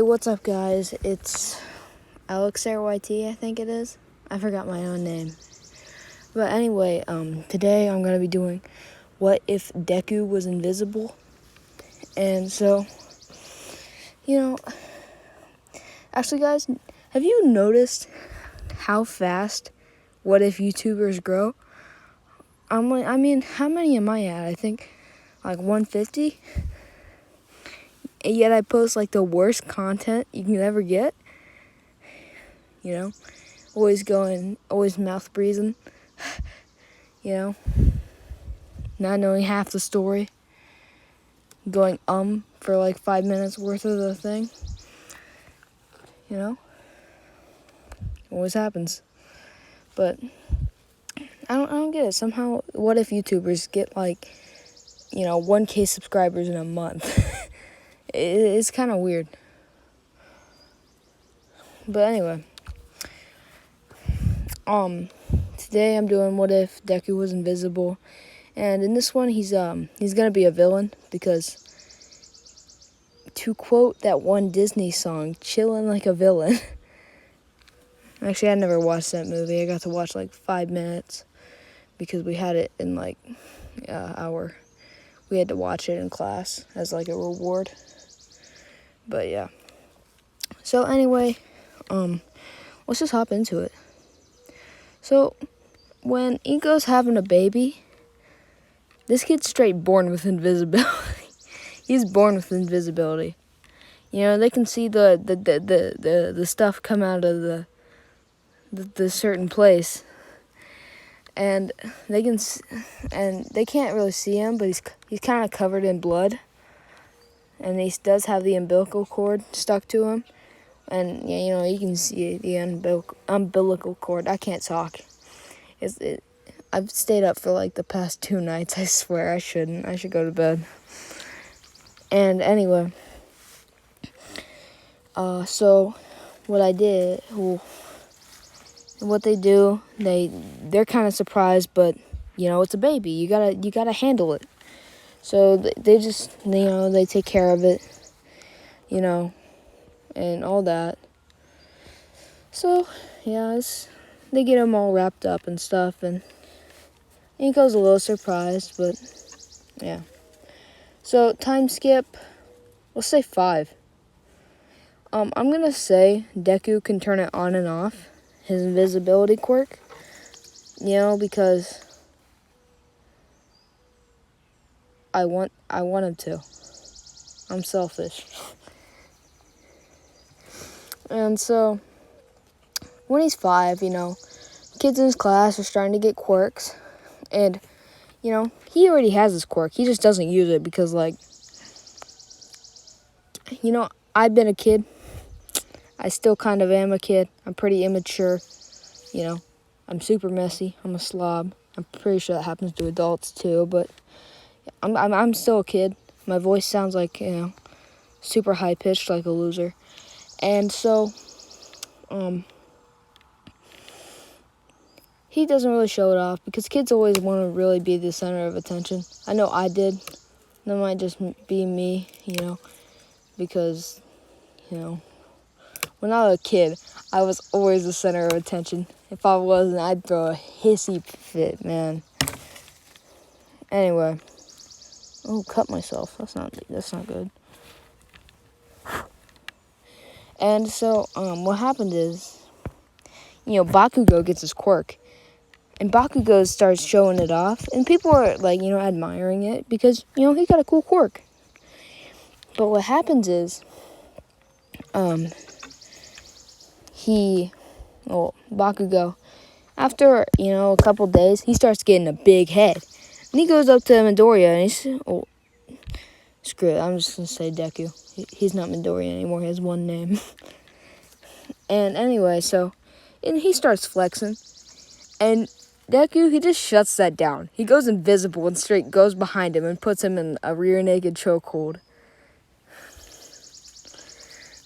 what's up, guys? It's AlexRYT, I think it is. I forgot my own name. But anyway, today I'm going to be doing what if Deku was invisible. And so, actually, guys, have you noticed how fast what if YouTubers grow? How many am I at? I think like 150. And yet I post like the worst content you can ever get. Always mouth breathing. Not knowing half the story. Going for like 5 minutes worth of the thing. Always happens. But I don't get it. Somehow, what if YouTubers get like 1K subscribers in a month? It's kind of weird. But anyway, today I'm doing what if Deku was invisible, and in this one he's gonna be a villain because, to quote that one Disney song, "Chillin' like a villain." Actually, I never watched that movie. I got to watch like 5 minutes because we had it in like we had to watch it in class as like a reward. But yeah. So anyway, let's just hop into it. So when Inko's having a baby, this kid's straight born with invisibility. He's born with invisibility. They can see the stuff come out of the certain place, and they can't really see him, but he's kind of covered in blood. And he does have the umbilical cord stuck to him. And, you can see the umbilical cord. I can't talk. I've stayed up for, like, the past 2 nights. I swear I shouldn't. I should go to bed. And anyway. So, what I did... what they do, they're kind of surprised, but, it's a baby. You gotta handle it. So they just, they take care of it, and all that. So, yeah, they get him all wrapped up and stuff, and Inko's a little surprised, but, yeah. So, time skip, let's say 5. I'm gonna say Deku can turn it on and off, his invisibility quirk, because I want him to. I'm selfish. And so, when he's 5, kids in his class are starting to get quirks. And, he already has his quirk. He just doesn't use it because, I've been a kid. I still kind of am a kid. I'm pretty immature. I'm super messy. I'm a slob. I'm pretty sure that happens to adults too, but I'm still a kid. My voice sounds like, super high-pitched like a loser. And so, he doesn't really show it off because kids always want to really be the center of attention. I know I did. That might just be me, because, when I was a kid, I was always the center of attention. If I wasn't, I'd throw a hissy fit, man. Anyway. Oh, cut myself. That's not good. And so, what happened is, Bakugo gets his quirk. And Bakugo starts showing it off. And people are, admiring it because, he got a cool quirk. But what happens is, Bakugo, after, a couple days, he starts getting a big head. And he goes up to Midoriya and he's... Oh, screw it. I'm just going to say Deku. He's not Midoriya anymore. He has one name. And anyway, and he starts flexing. And Deku, he just shuts that down. He goes invisible and straight goes behind him and puts him in a rear naked chokehold.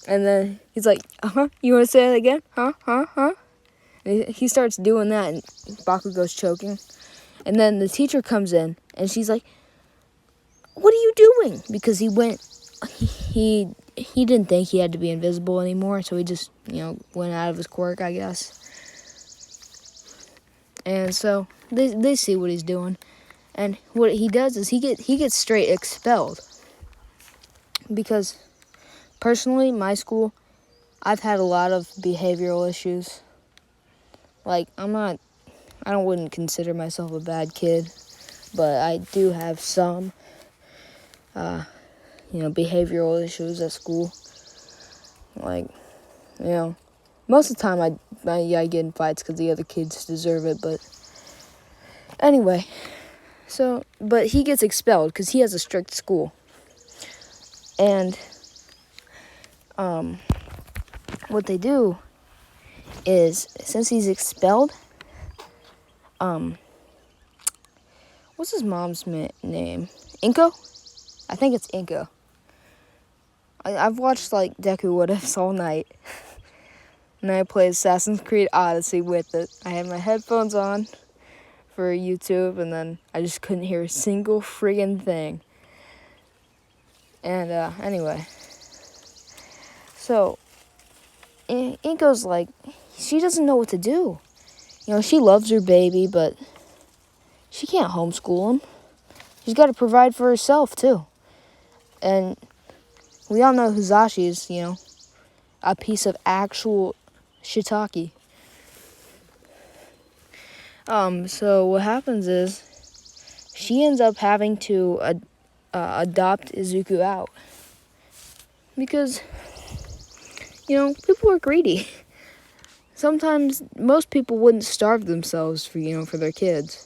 And then he's like, you want to say that again? Huh? And he starts doing that, and Bakugo's choking. And then the teacher comes in, and she's like, what are you doing? Because he he didn't think he had to be invisible anymore, so he just, went out of his quirk, I guess. And so they see what he's doing, and what he does is he gets straight expelled. Because personally, my school, I've had a lot of behavioral issues. Like, I wouldn't consider myself a bad kid, but I do have some, behavioral issues at school. Like, most of the time I get in fights because the other kids deserve it, but anyway. So, but he gets expelled because he has a strict school. And, what they do is, since he's expelled, what's his mom's name? Inko? I think it's Inko. I've watched, Deku What Ifs all night. And I played Assassin's Creed Odyssey with it. I had my headphones on for YouTube, and then I just couldn't hear a single friggin' thing. And, anyway. So, Inko's she doesn't know what to do. She loves her baby, but she can't homeschool him. She's got to provide for herself, too. And we all know Hizashi's, a piece of actual shiitake. So what happens is, she ends up having to adopt Izuku out. Because, people are greedy. Sometimes most people wouldn't starve themselves for their kids.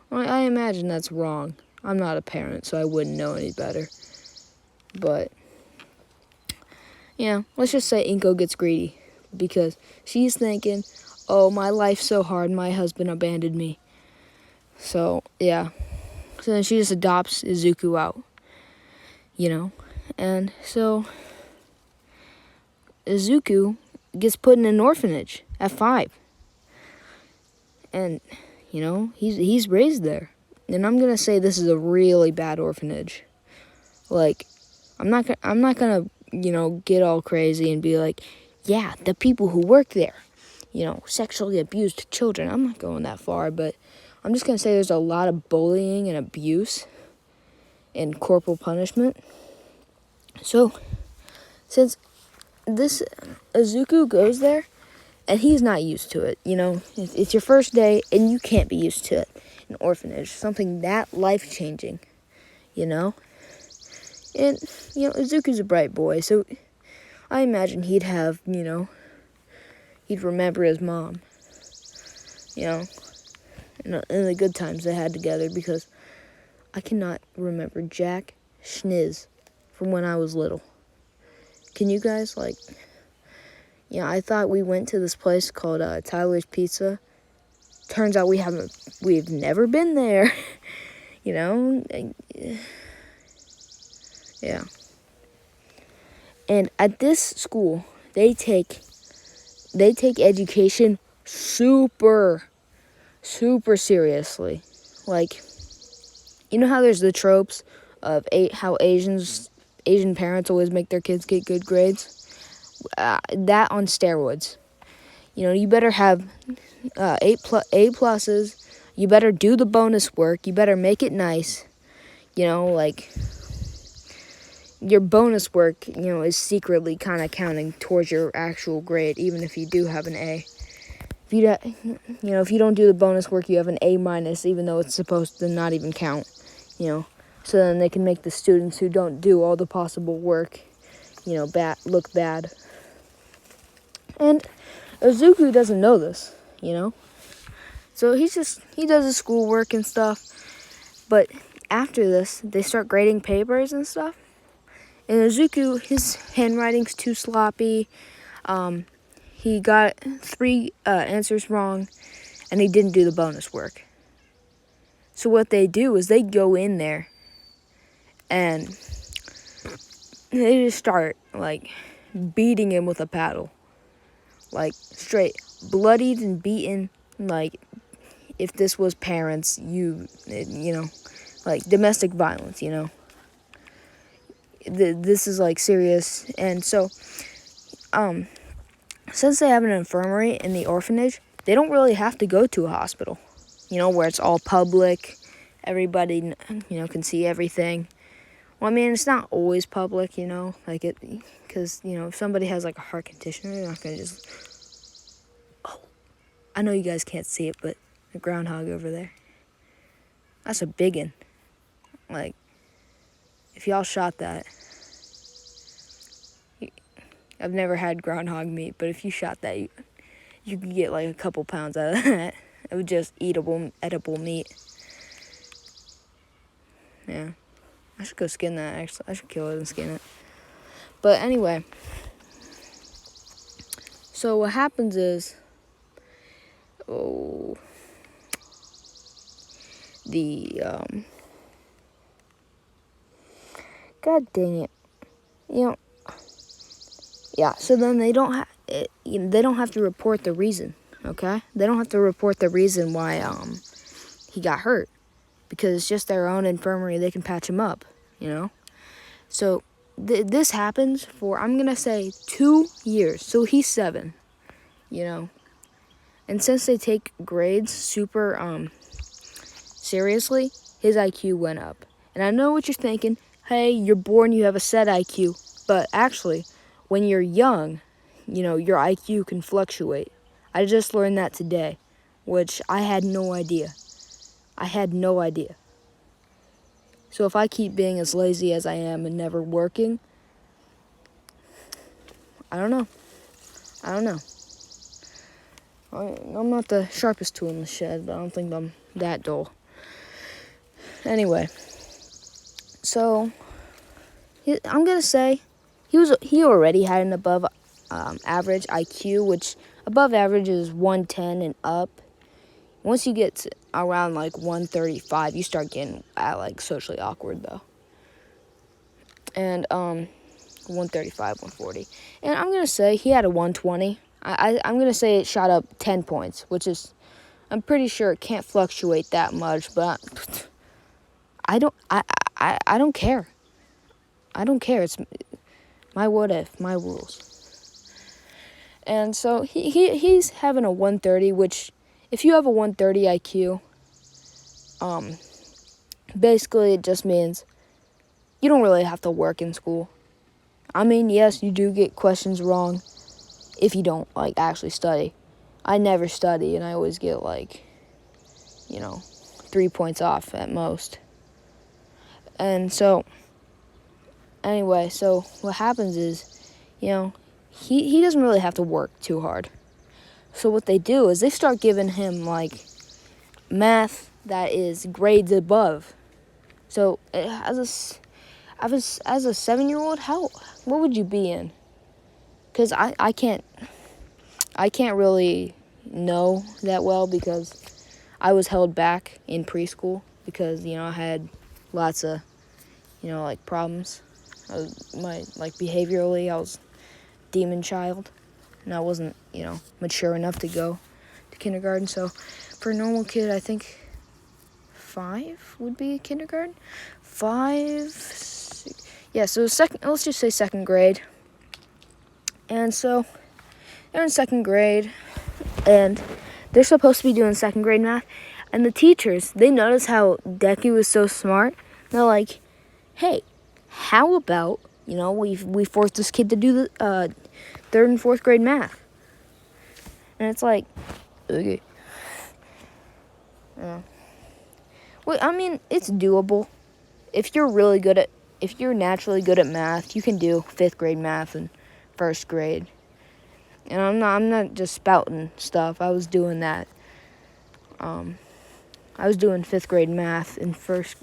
Well, I imagine that's wrong. I'm not a parent, so I wouldn't know any better. But, let's just say Inko gets greedy. Because she's thinking, oh, my life's so hard, my husband abandoned me. So, yeah. So then she just adopts Izuku out. And so Izuku gets put in an orphanage at 5. And, he's raised there. And I'm going to say this is a really bad orphanage. I'm not going to, get all crazy and be like, yeah, the people who work there, sexually abused children. I'm not going that far, but I'm just going to say there's a lot of bullying and abuse and corporal punishment. So, since this Izuku goes there, and he's not used to it, it's your first day, and you can't be used to it. An orphanage, something that life-changing, And, Izuku's a bright boy, so I imagine he'd have, he'd remember his mom, in the good times they had together, because I cannot remember jack schniz from when I was little. Can you guys, I thought we went to this place called Tyler's Pizza. Turns out we've never been there, yeah. And at this school, they take education super seriously. How there's the tropes of how Asian parents always make their kids get good grades? That on steroids. You better have A pluses. You better do the bonus work. You better make it nice. Your bonus work, is secretly kind of counting towards your actual grade, even if you do have an A. If you don't do the bonus work, you have an A minus, even though it's supposed to not even count. So then they can make the students who don't do all the possible work, look bad. And Izuku doesn't know this, So he does his schoolwork and stuff. But after this, they start grading papers and stuff. And Izuku, his handwriting's too sloppy. He got 3 answers wrong, and he didn't do the bonus work. So what they do is they go in there, and they just start, beating him with a paddle. Straight bloodied and beaten, if this was parents, domestic violence, this is like serious. And so, since they have an infirmary in the orphanage, they don't really have to go to a hospital, where it's all public, everybody, can see everything. Well, I mean, it's not always public, like because, if somebody has like a heart condition, they're not going to just, oh, I know you guys can't see it, but the groundhog over there, that's a big one. Like, if y'all shot that, I've never had groundhog meat, but if you shot that, you could get like a couple pounds out of that. It was just edible meat. Yeah. I should go skin that, actually. I should kill it and skin it. But anyway. So what happens is, God dang it. Yeah, so then they don't have to report the reason, okay? They don't have to report the reason why he got hurt, because it's just their own infirmary. They can patch him up, So this happens for, I'm going to say, 2 years. So he's 7, And since they take grades super seriously, his IQ went up. And I know what you're thinking. Hey, you're born, you have a set IQ. But actually, when you're young, your IQ can fluctuate. I just learned that today, which I had no idea. So if I keep being as lazy as I am and never working, I don't know. I'm not the sharpest tool in the shed, but I don't think I'm that dull. Anyway, so I'm going to say he already had an above average IQ, which above average is 110 and up. Once you get to around like 135, you start getting like socially awkward though. And 135, 140. And I'm going to say he had a 120. I'm going to say it shot up 10 points, which is, I'm pretty sure it can't fluctuate that much, but I don't care. I don't care. It's my what if, my rules. And so he's having a 130, which if you have a 130 IQ, basically it just means you don't really have to work in school. I mean, yes, you do get questions wrong if you don't like actually study. I never study, and I always get 3 points off at most. And so anyway, so what happens is, he doesn't really have to work too hard. So what they do is they start giving him math that is grades above. So as a 7-year-old, what would you be in? Because I can't really know that well, because I was held back in preschool because I had lots of problems. Behaviorally, I was demon child, and I wasn't mature enough to go to kindergarten. So for a normal kid, I think 5 would be kindergarten. 5, 6, yeah. So let's just say second grade. And so they're in second grade, and they're supposed to be doing second grade math. And the teachers, they notice how Deku is so smart. They're like, hey, how about, we force this kid to do the 3rd and 4th grade math. And it's like, okay. Yeah. Well, I mean, it's doable. If you're naturally good at math, you can do 5th grade math and 1st grade. And I'm not just spouting stuff. I was doing that. I was doing 5th grade math in 1st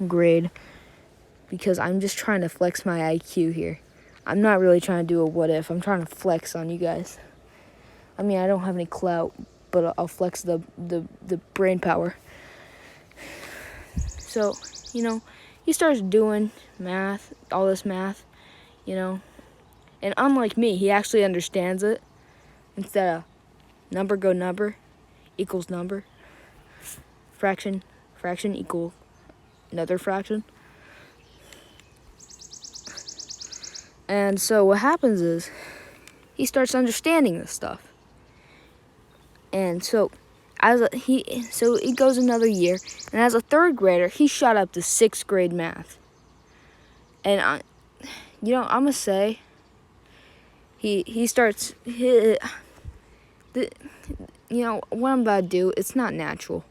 grade because I'm just trying to flex my IQ here. I'm not really trying to do a what if. I'm trying to flex on you guys. I mean, I don't have any clout, but I'll flex the brain power. So, he starts doing math, all this math, and unlike me, he actually understands it. Instead of number go number equals number, fraction equal another fraction. And so what happens is he starts understanding this stuff. And so it goes another year, and as a third grader, he shot up to 6th grade math. And I'm gonna say he starts what I'm about to do, it's not natural.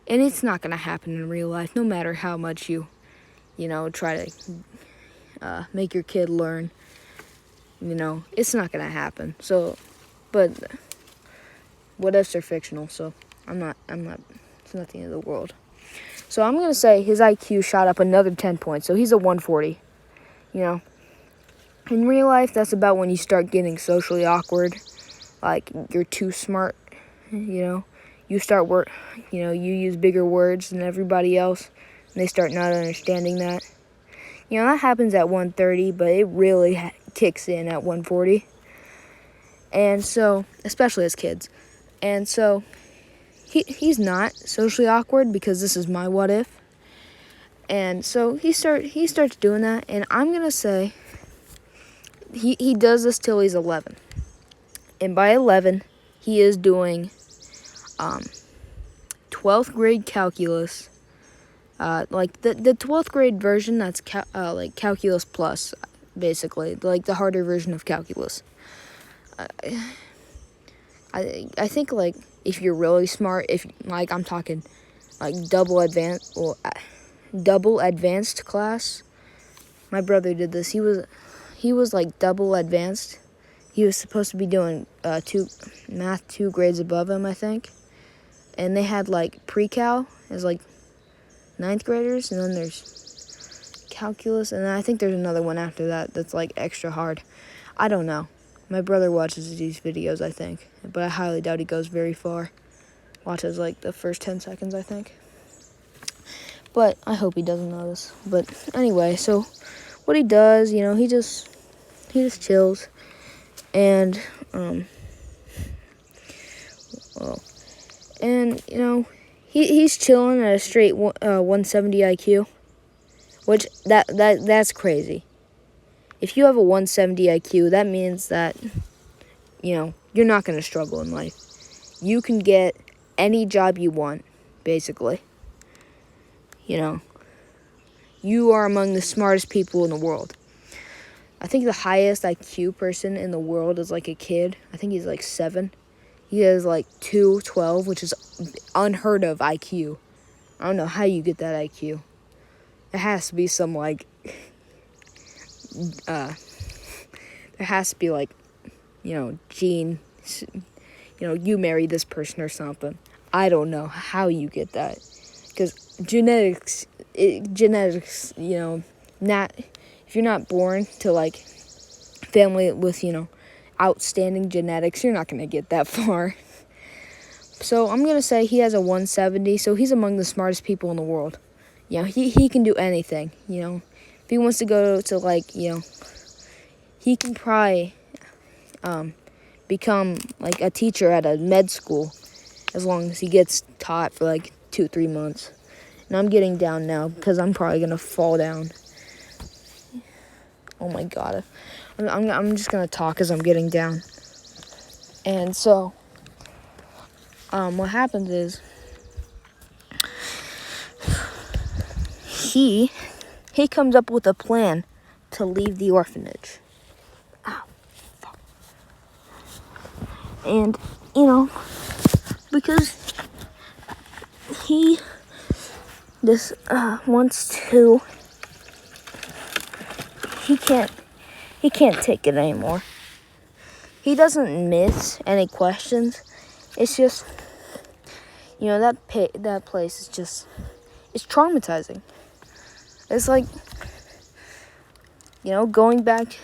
And it's not gonna happen in real life, no matter how much you try to make your kid learn. It's not gonna happen. So, but what ifs are fictional, so I'm not, it's not the end of the world. So I'm gonna say his IQ shot up another 10 points, so he's a 140. In real life, that's about when you start getting socially awkward, like you're too smart, you start you use bigger words than everybody else, and they start not understanding that. That happens at 130, but it really kicks in at 140. And so, especially as kids. And so, he's not socially awkward because this is my what if. And so he starts doing that, and I'm gonna say he does this till he's 11. And by 11, he is doing 12th grade calculus. Like the 12th grade version, that's like calculus plus, basically, like the harder version of calculus. I think, like, if you're really smart, if, like, I'm talking, like, double advanced class. My brother did this. He was like, double advanced. He was supposed to be doing math 2 grades above him, I think. And they had, like, pre-cal as, like, 9th graders, and then there's calculus, and then I think there's another one after that that's, like, extra hard. I don't know. My brother watches these videos, I think, but I highly doubt he goes very far. Watches, like, the first 10 seconds, I think. But I hope he doesn't notice. But anyway, so what he does, he just chills. And, he's chilling at a straight 170 IQ, which that's crazy. If you have a 170 IQ, that means that, you're not going to struggle in life. You can get any job you want, basically. You are among the smartest people in the world. I think the highest IQ person in the world is, like, a kid. I think he's, like, 7. He has, like, 212, which is unheard of IQ. I don't know how you get that IQ. It has to be some, like, there has to be, like, gene, you marry this person or something. I don't know how you get that. Because genetics, not, if you're not born to, like, family with, outstanding genetics, you're not going to get that far. So I'm going to say he has a 170, so he's among the smartest people in the world. He can do anything, If he wants to go to, like, he can probably become, like, a teacher at a med school as long as he gets taught for, like, 2-3 months. And I'm getting down now because I'm probably going to fall down. Oh, my God. I'm just going to talk as I'm getting down. And so, what happens is, he comes up with a plan to leave the orphanage. Ow, fuck. And, because he just wants to, he can't take it anymore. He doesn't miss any questions. It's just, that place is just, it's traumatizing. It's like, going back,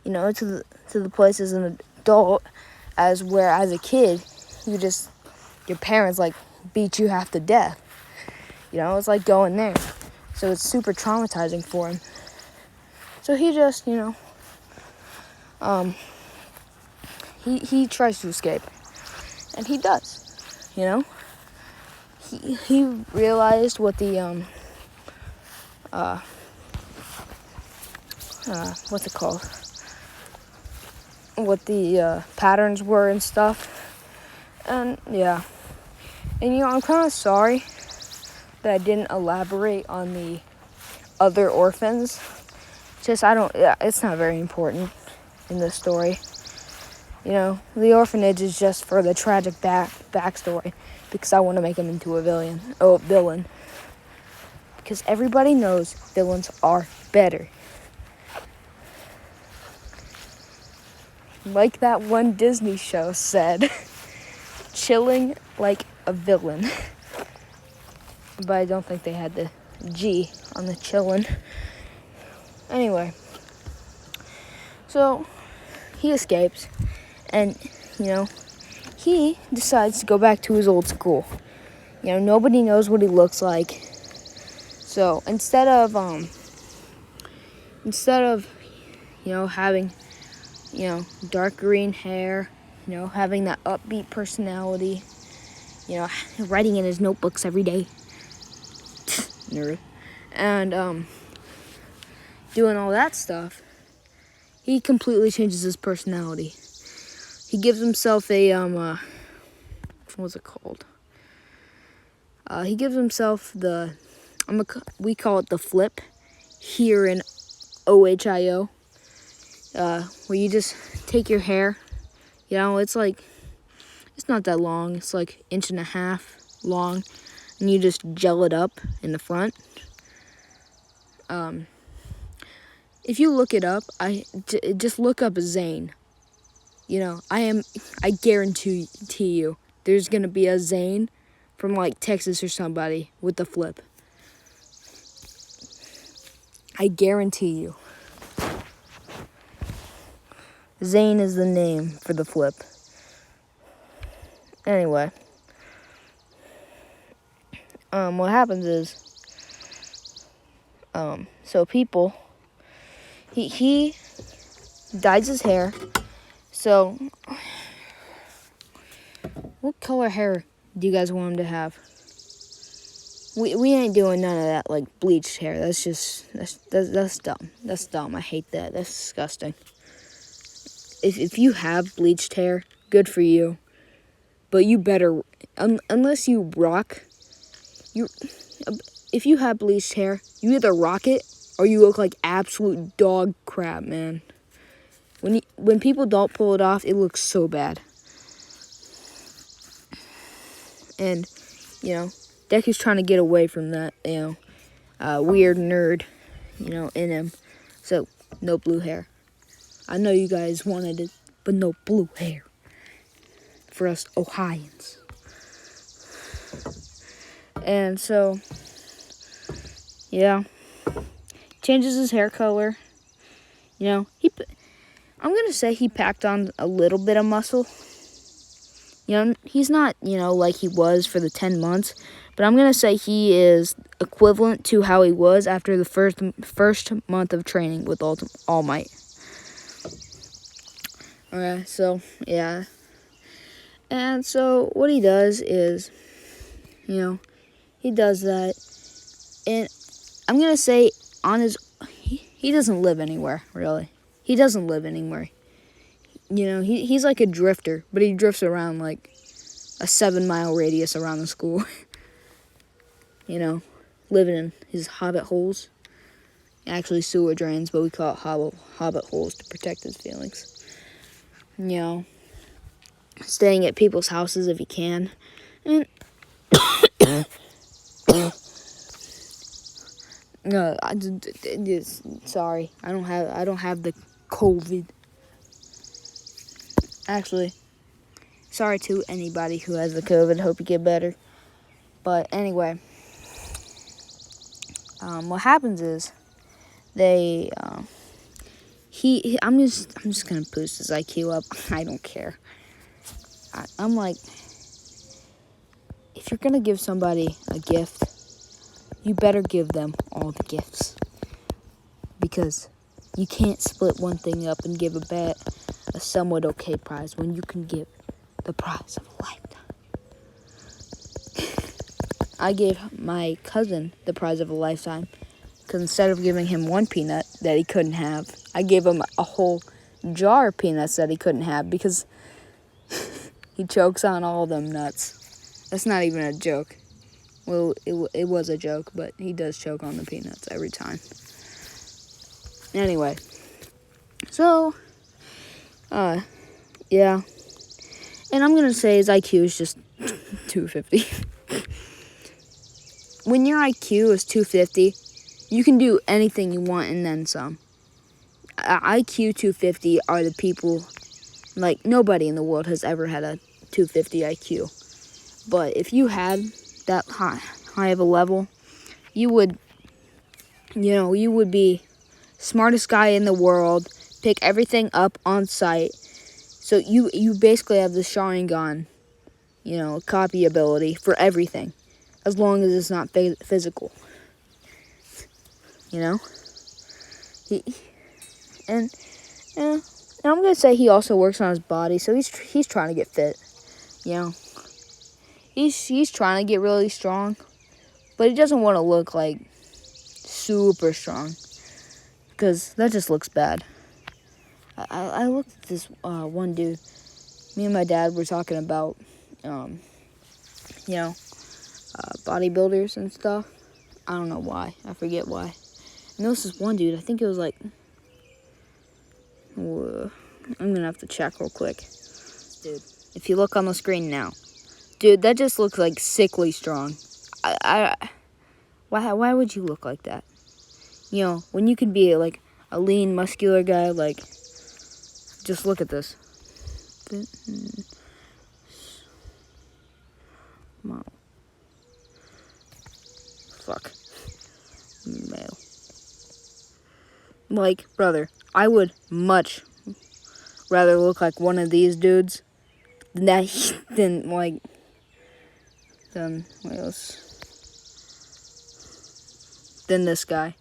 to the place as an adult, as a kid, your parents, like, beat you half to death. It's like going there. So it's super traumatizing for him. So he just, he tries to escape. And he does, He realized what the, what's it called? What the patterns were and stuff. And yeah. And I'm kind of sorry that I didn't elaborate on the other orphans. It's not very important in this story. The orphanage is just for the tragic backstory because I want to make him into a villain. Because everybody knows villains are better. Like that one Disney show said, chilling like a villain. But I don't think they had the G on the chillin'. Anyway, so he escapes, and he decides to go back to his old school. Nobody knows what he looks like. So instead of having dark green hair, having that upbeat personality, writing in his notebooks every day, nerd, and doing all that stuff, he completely changes his personality. He gives himself a what's it called? He gives himself we call it the flip here in OHIO, where you just take your hair, it's not that long, it's like 1.5 inches long, and you just gel it up in the front. If you look it up, just look up Zane. I guarantee you, there's gonna be a Zane from like Texas or somebody with the flip. I guarantee you. Zane is the name for the flip. Anyway, what happens is, so people, he dyes his hair. So, what color hair do you guys want him to have? We ain't doing none of that, like, bleached hair. That's dumb. That's dumb. I hate that. That's disgusting. If you have bleached hair, good for you. But you better, unless you rock, if you have bleached hair, you either rock it or you look like absolute dog crap, man. When people don't pull it off, it looks so bad. And, Deku's trying to get away from that, weird nerd, in him. So, no blue hair. I know you guys wanted it, but no blue hair. For us Ohioans. And so, changes his hair color. I'm going to say he packed on a little bit of muscle. He's not, like he was for the 10 months. But I'm going to say he is equivalent to how he was after the first month of training with All Might. Alright, so, yeah. And so, what he does is, he does that. And I'm going to say he doesn't live anywhere, really. He doesn't live anywhere. He's like a drifter, but he drifts around like a 7-mile radius around the school. Living in his hobbit holes. Actually sewer drains, but we call it hobbit holes to protect his feelings. Staying at people's houses if he can. And no, sorry, I don't have the COVID. Actually, sorry to anybody who has the COVID. Hope you get better. But anyway, what happens is I'm just gonna boost his IQ up. I don't care. I'm like, if you're gonna give somebody a gift, you better give them all the gifts. Because you can't split one thing up and give a somewhat okay prize when you can give the prize of a lifetime. I gave my cousin the prize of a lifetime because instead of giving him 1 peanut, that he couldn't have. I gave him a whole jar of peanuts that he couldn't have because he chokes on all them nuts. That's not even a joke. Well, it was a joke, but he does choke on the peanuts every time. Anyway, so, yeah. And I'm going to say his IQ is just 250. When your IQ is 250, you can do anything you want and then some. IQ 250 are the people, like, nobody in the world has ever had a 250 IQ. But if you had that high of a level, you would be smartest guy in the world, pick everything up on sight. So you basically have the Sharingan, copy ability for everything, as long as it's not physical. And I'm gonna say he also works on his body, so he's trying to get fit. He's trying to get really strong, but he doesn't want to look like super strong, because that just looks bad. I looked at this one dude. Me and my dad were talking about, bodybuilders and stuff. I don't know why. I forget why. And there was this one dude. I think it was like, I'm gonna have to check real quick. Dude, if you look on the screen now, dude, that just looks like sickly strong. Why would you look like that? When you could be like a lean, muscular guy, like, just look at this. Wow. Fuck. Male. Like, brother, I would much rather look like one of these dudes than this guy.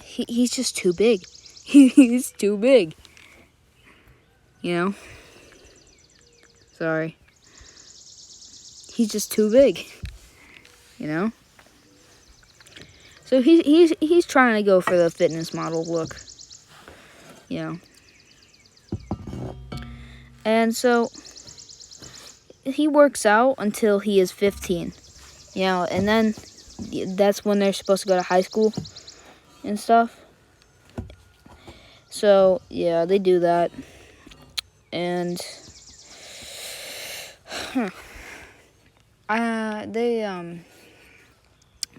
He's just too big. He's too big. Sorry. He's just too big. So he's trying to go for the fitness model look. And so he works out until he is 15. And then that's when they're supposed to go to high school and stuff. So, yeah, they do that. And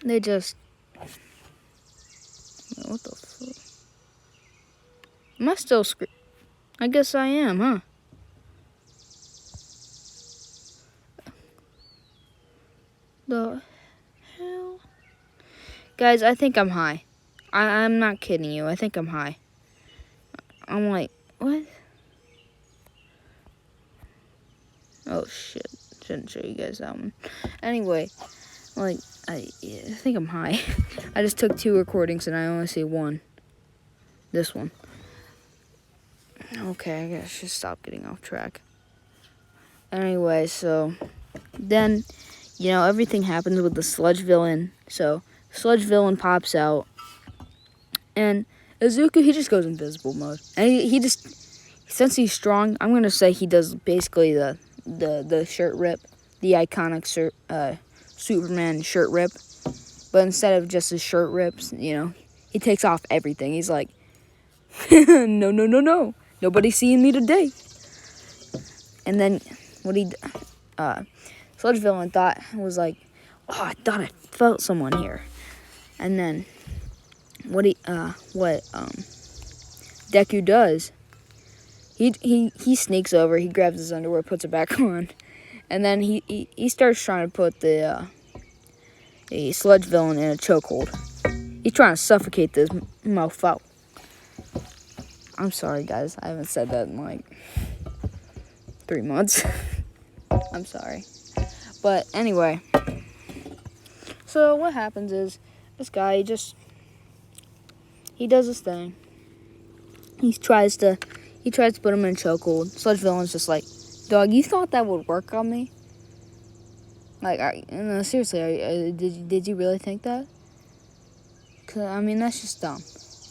they just, what the fuck? Am I still I guess I am, huh? The hell? Guys, I think I'm high. I'm not kidding you. I think I'm high. I'm like, what? Oh, shit. Shouldn't show you guys that one. Anyway, like, I think I'm high. I just took 2 recordings and I only see one. This one. Okay, I guess I should stop getting off track. Anyway, so then, everything happens with the Sludge villain. So, Sludge villain pops out. And Izuku, he just goes invisible mode. And he just, since he's strong, I'm going to say he does basically the shirt rip. The iconic Superman shirt rip. But instead of just his shirt rips, he takes off everything. He's like, no. Nobody's seeing me today. And then what Sludge villain thought was like, oh, I thought I felt someone here. And then what Deku does, he sneaks over, he grabs his underwear, puts it back on, and then he starts trying to put the Sludge villain in a chokehold. He's trying to suffocate this mofo. I'm sorry, guys. I haven't said that in like 3 months. I'm sorry. But anyway. So what happens is this guy he does his thing. He tries to put him in a chokehold. Sludge villain's just like, dog, you thought that would work on me? Like, no, seriously, did you really think that? I mean, that's just dumb.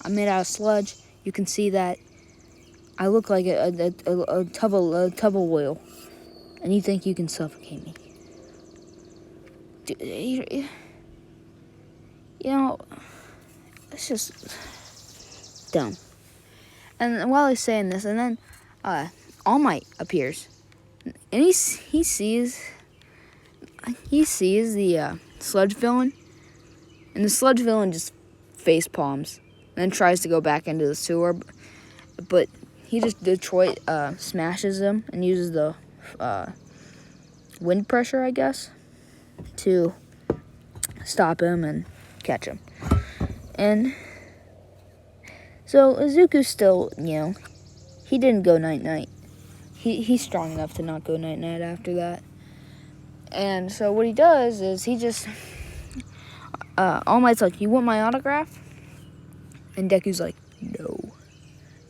I'm made out of sludge. You can see that. I look like a tub of oil. And you think you can suffocate me. You know, it's just dumb. And while he's saying this, and then All Might appears. And he sees the Sludge villain. And the Sludge villain just face palms. Then tries to go back into the sewer. But he just Detroit smashes him and uses the wind pressure, I guess, to stop him and catch him. And so Izuku's still, he didn't go night-night. He's strong enough to not go night-night after that. And so what he does is he just, All Might's like, you want my autograph? And Deku's like,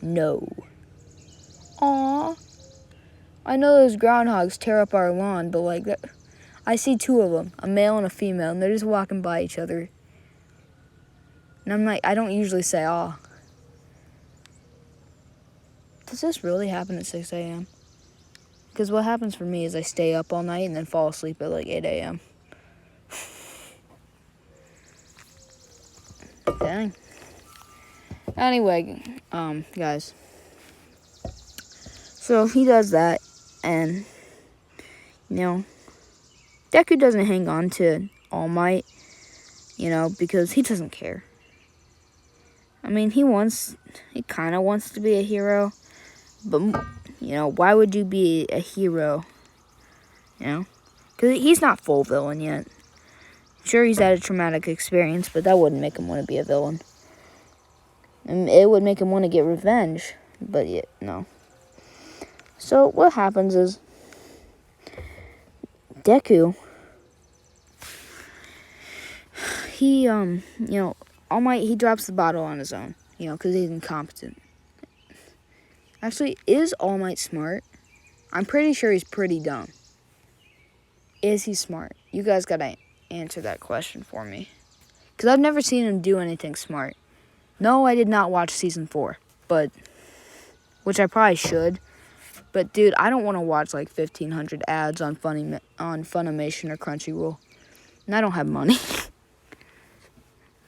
no. Aww. I know those groundhogs tear up our lawn, but like that, I see two of them, a male and a female, and they're just walking by each other. And I'm like, I don't usually say, aw. Does this really happen at 6 a.m.? Because what happens for me is I stay up all night and then fall asleep at like 8 a.m. Dang. Anyway, guys. So he does that, and, Deku doesn't hang on to All Might, because he doesn't care. I mean, he kind of wants to be a hero, but, why would you be a hero, Because he's not full villain yet. Sure, he's had a traumatic experience, but that wouldn't make him want to be a villain. And it would make him want to get revenge, but yeah, no. So what happens is Deku, he, All Might, he drops the bottle on his own, because he's incompetent. Actually, is All Might smart? I'm pretty sure he's pretty dumb. Is he smart? You guys gotta answer that question for me. Because I've never seen him do anything smart. No, I did not watch season 4, which I probably should. But dude, I don't want to watch like 1,500 ads on Funimation or Crunchyroll, and I don't have money.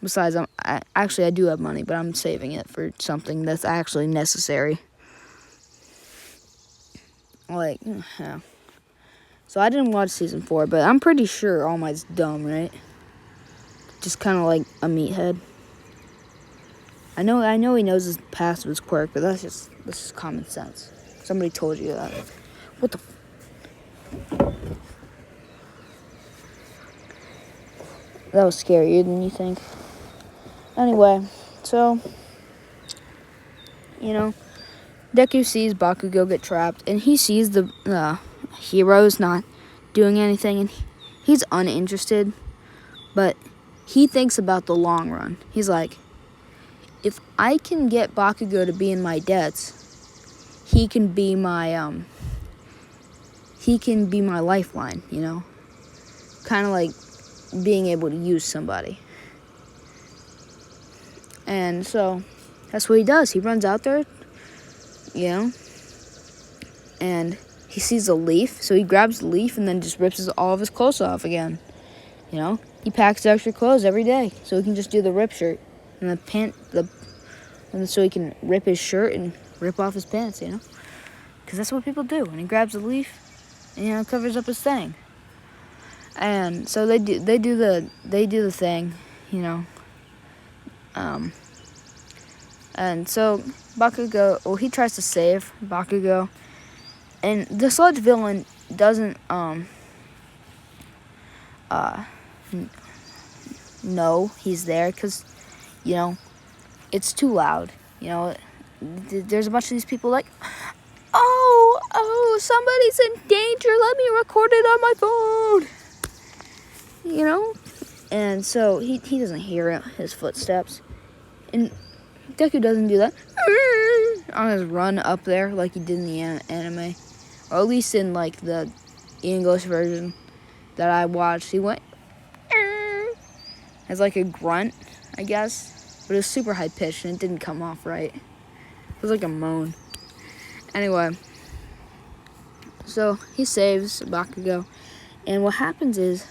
Besides, I do have money, but I'm saving it for something that's actually necessary. Like, yeah. So I didn't watch season 4, but I'm pretty sure All Might's dumb, right? Just kind of like a meathead. I know he knows his past was quirk, but this is common sense. Somebody told you that. What the? That was scarier than you think. Anyway, so, Deku sees Bakugo get trapped, and he sees the heroes not doing anything, and he's uninterested, but he thinks about the long run. He's like, if I can get Bakugo to be in my debts, he can be my lifeline, kind of like being able to use somebody. And so that's what he does. He runs out there, and he sees a leaf, so he grabs the leaf and then just rips all of his clothes off again. He packs extra clothes every day so he can just do the rip shirt and and so he can rip his shirt and rip off his pants, because that's what people do. And he grabs the leaf and covers up his thing. And so they do the thing, and so Bakugo, he tries to save Bakugo, and the Sludge villain doesn't know he's there, because it's too loud. There's a bunch of these people like, oh, somebody's in danger, let me record it on my phone. And so he doesn't hear his footsteps. And Deku doesn't do that on his run up there like he did in the anime. Or at least in like the English version that I watched. He went as like a grunt. I guess. But it was super high-pitched, and it didn't come off right. It was like a moan. Anyway. So, he saves Bakugo. And what happens is,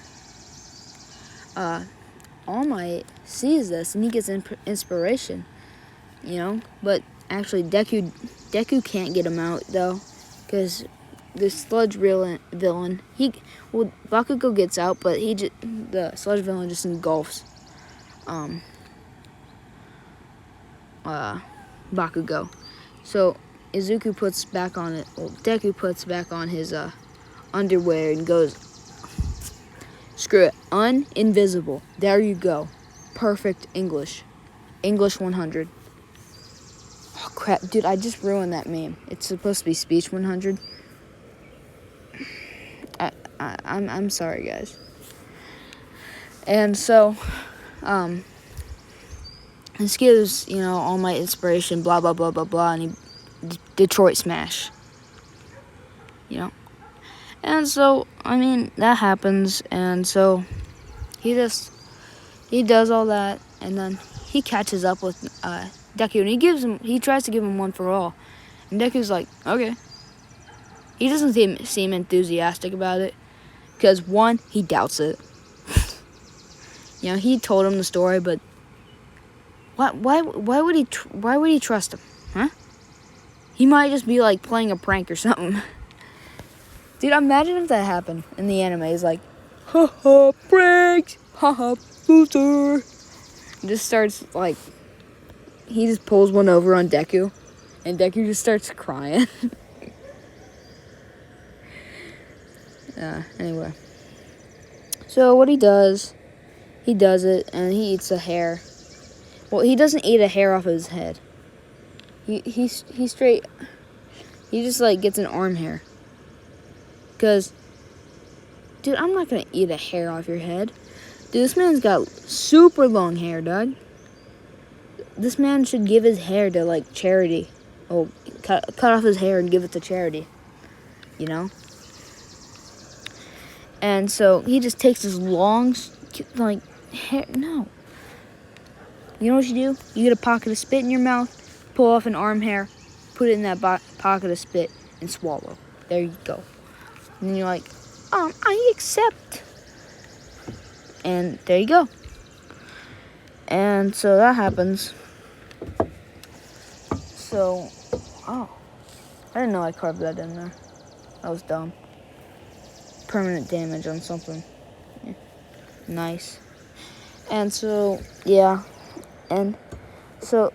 All Might sees this, and he gets inspiration. You know? But actually, Deku can't get him out, though. Because the Sludge villain, Bakugo gets out, but the Sludge villain just engulfs Bakugo. So Deku puts back on his underwear and goes, screw it, uninvisible. There you go. Perfect English 100. Oh crap, dude, I just ruined that meme. It's supposed to be speech 100. I'm sorry, guys. And so, this gives, All Might inspiration, blah, blah, blah, blah, blah, and he Detroit Smash. And so, that happens, and so he does all that, and then he catches up with Deku, and he tries to give him one for all. And Deku's like, okay. He doesn't seem enthusiastic about it, because one, he doubts it. He told him the story, but why would he trust him? Huh? He might just be like playing a prank or something. Dude, imagine if that happened in the anime. It's like, ha ha, pranks, ha ha, loser. And just starts like, he just pulls one over on Deku, and Deku just starts crying. Anyway. So what he does it, and he eats a hair. Well, he doesn't eat a hair off his head. He just like gets an arm hair. Because, dude, I'm not gonna eat a hair off your head. Dude, this man's got super long hair, dog. This man should give his hair to, like, charity. Oh, cut off his hair and give it to charity. And so, he just takes his long, like, hair. No. You know what you do? You get a pocket of spit in your mouth, pull off an arm hair, put it in that pocket of spit, and swallow. There you go. And then you're like, I accept. And there you go. And so that happens. So, I didn't know I carved that in there. That was dumb. Permanent damage on something. Yeah. Nice. And so, yeah. And so,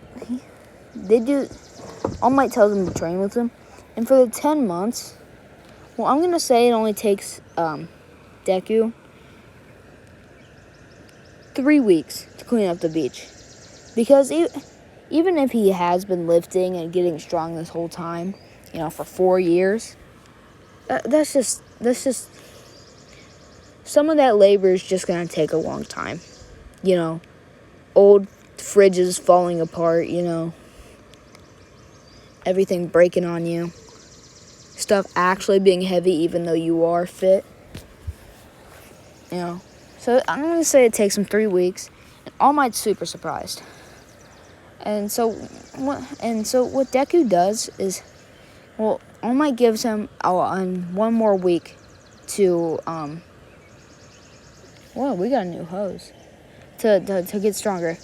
All Might tells him to train with him. And for the 10 months, well, I'm going to say it only takes Deku 3 weeks to clean up the beach. Because even if he has been lifting and getting strong this whole time, for 4 years, that's just some of that labor is just going to take a long time. Old fridges falling apart, everything breaking on you. Stuff actually being heavy even though you are fit. So I'm going to say it takes him 3 weeks. And All Might's super surprised. And so what Deku does is, All Might gives him one more week to, we got a new hose. To get stronger.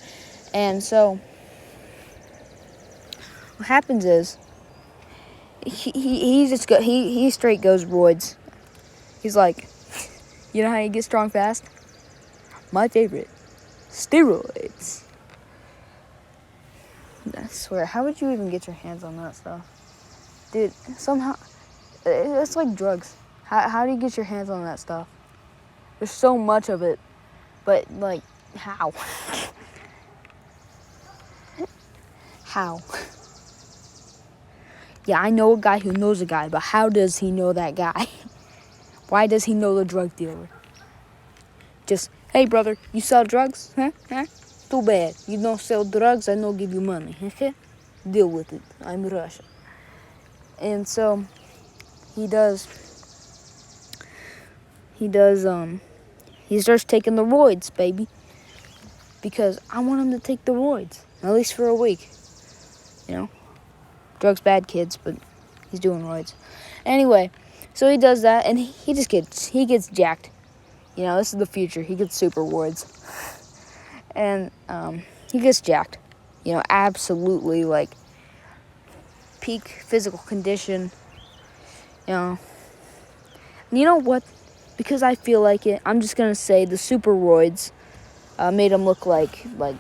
And so what happens is, he straight goes roids. He's like, you know how you get strong fast? My favorite, steroids. I swear, how would you even get your hands on that stuff? Dude, somehow, it's like drugs. How do you get your hands on that stuff? There's so much of it, but like, how? How? Yeah, I know a guy who knows a guy, but how does he know that guy? Why does he know the drug dealer? Just, hey brother, you sell drugs? Huh? Too bad. You don't sell drugs, I don't give you money. Okay? Deal with it. I'm Russian. And so, he starts taking the roids, baby. because I want him to take the roids, at least for a week. You know, drugs bad, kids, but he's doing roids. Anyway, so he does that, and he gets jacked. You know, this is the future. He gets super roids, and he gets jacked. You know, absolutely, like, peak physical condition. And you know what? Because I feel like it, I'm just gonna say the super roids made him look like I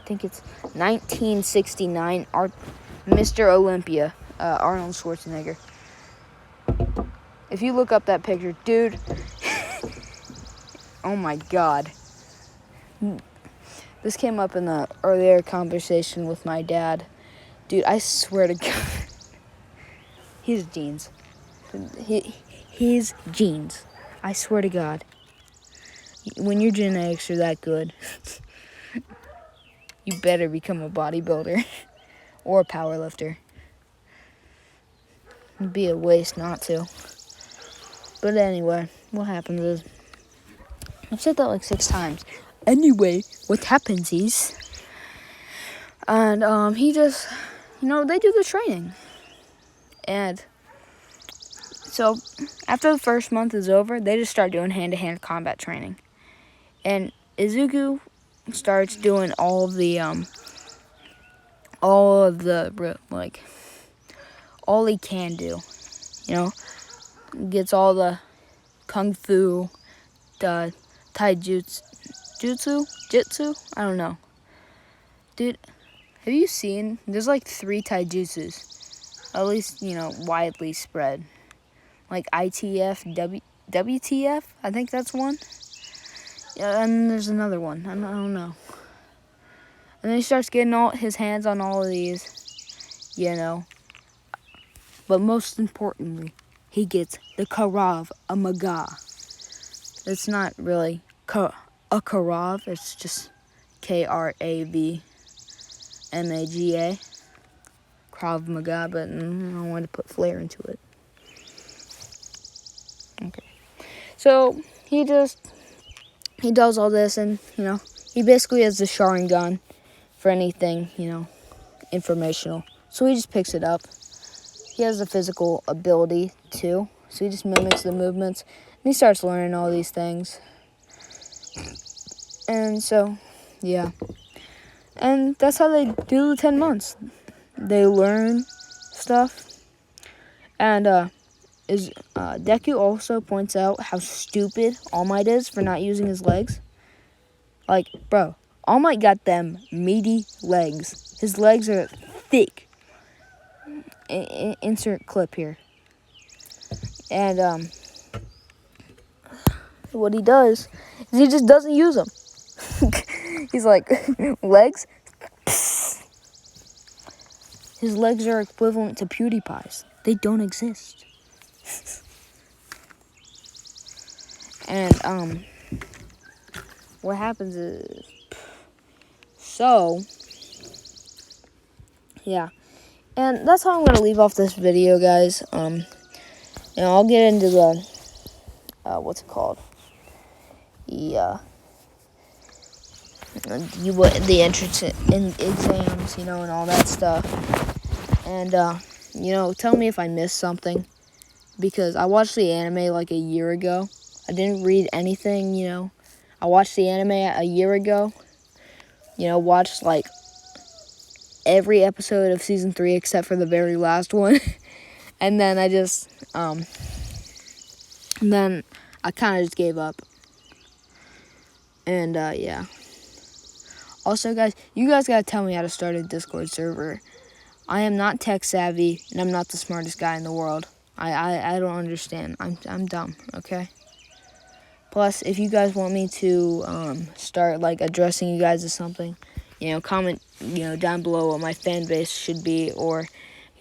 think it's 1969 Mr. Olympia, Arnold Schwarzenegger. If you look up that picture, dude, oh my God. This came up in the earlier conversation with my dad. Dude, I swear to God, his genes. His genes. I swear to God. When your genetics are that good, you better become a bodybuilder or a powerlifter. It'd be a waste not to. But anyway, what happens is, I've said that like 6 times. Anyway, what happens is, and he just, you know, they do the training. And so after the first month is over, they just start doing hand-to-hand combat training. And Izuku starts doing all he can do, you know, gets all the kung fu, the jitsu, I don't know. Dude, have you seen, there's like 3 taijutsus, at least, you know, widely spread. Like ITF, WTF, I think that's one. Yeah, and there's another one, I don't know. And then he starts getting all his hands on all of these, you know. But most importantly, he gets the Krav Maga. It's not really a Krav, it's just KRAVMAGA. Krav Maga, but I wanted to put flair into it. Okay. So, he does all this, and, you know, he basically has the Sharingan for anything, you know, informational. So he just picks it up. He has the physical ability, too. So he just mimics the movements, and he starts learning all these things. And so, yeah. And that's how they do the 10 months. They learn stuff. And Deku also points out how stupid All Might is for not using his legs. Like, bro, All Might got them meaty legs. His legs are thick. Insert clip here. And what he does is he just doesn't use them. He's like, legs? His legs are equivalent to PewDiePie's. They don't exist. And what happens is, so yeah. And that's how I'm going to leave off this video, guys. You know, I'll get into the, what's it called? The entrance exams, you know, and all that stuff. And, you know, tell me if I missed something. Because I watched the anime like a year ago. I didn't read anything, you know. I watched the anime a year ago. You know, watched like every episode of season 3 except for the very last one. And then I just, and then I kind of just gave up. And, yeah. Also, guys, you guys gotta tell me how to start a Discord server. I am not tech savvy, and I'm not the smartest guy in the world. I don't understand. I'm dumb, okay? Plus, if you guys want me to start, like, addressing you guys as something, you know, comment, you know, down below what my fan base should be, or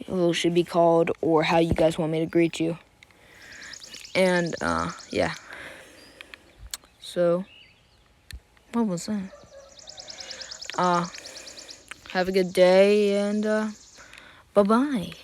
what it should be called, or how you guys want me to greet you. And, yeah. So, what was that? Have a good day, and, bye-bye.